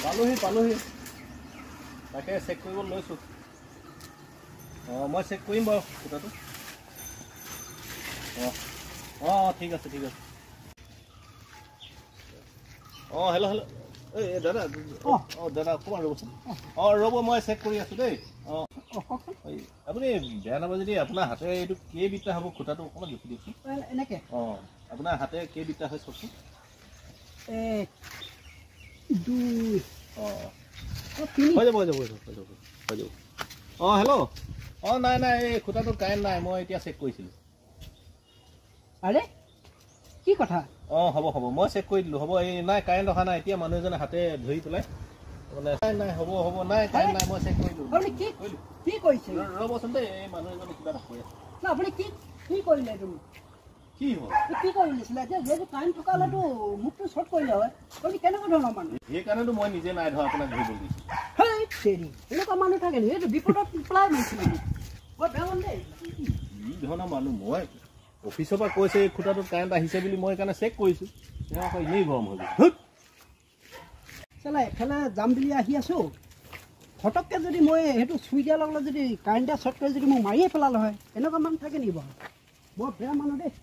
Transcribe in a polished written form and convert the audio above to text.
পালোহি তাকে চেক কৰিব লৈছোঁ মই চেক কৰিম বাৰু খুঁটাটো ঠিক আছে হেল্ল' এই দাদা দাদা অকণমান ৰ'বচোন ৰ'ব মই চেক কৰি আছোঁ দেই আপুনি বেয়া নাপায় যদি আপোনাৰ হাতেৰে এইটো কেইবিটা হ'ব খুঁটাটো অকণমান জুখি দিয়কচোন এনেকৈ আপোনাৰ হাতেৰে কেইবিটা হয় চাওকচোন 1 2 হৈ যাব হেল্ল' নাই এই খুঁটাটো কাৰেণ্ট নাই মই এতিয়া চেক কৰিছিলোঁ আৰে কি কথা হ'ব মই চেক কৰি দিলোঁ হ'ব এই নাই কাৰেণ্ট অহা নাই এতিয়া মানুহ এজনে হাতে ধৰি পেলাই মানে নাই হ'ব নাই কাৰেণ্ট নাই মই চেক কৰিলোঁ কি কৰিছে ৰ'বচোন দেই এই মানুহ এজনে কিবা এটা কৈ আছে আপুনি কি কৰিলে তুমি কি হ'ল কি কৰি দিছিলে এতিয়া যদি কাৰেণ্ট থকা হ'লেতো মুখটো শ্বৰ্ট কৰিলে হয় আপুনি কেনেকুৱা ধৰণৰ মানুহ সেইকাৰণেতো মই নিজে নাই ধৰা আপোনাক ধৰিব দিছোঁ এনেকুৱা মানুহ থাকে নেকি এইটো বিপদত পেলাই মাৰিছিলে বৰ বেয়া মানুহ দেই কি ধৰণৰ মানুহ মই অফিচৰ পৰা কৈছে এই খুঁটাটোত কাৰেণ্ট আহিছে বুলি মই সেইকাৰণে চেক কৰিছোঁ তেওঁ আকৌ এনেই গৰম হৈ গ'ল চালা এফালে যাম বুলি আহি আছোঁ ফটককৈ যদি মই সেইটো চুই দিয়াৰ লগে যদি কাৰেণ্টে শ্বৰ্ট কৰি যদি মোক মাৰিয়ে পেলালে হয় এনেকুৱা মানুহ থাকে নেকি বাৰু বৰ বেয়া মানুহ দেই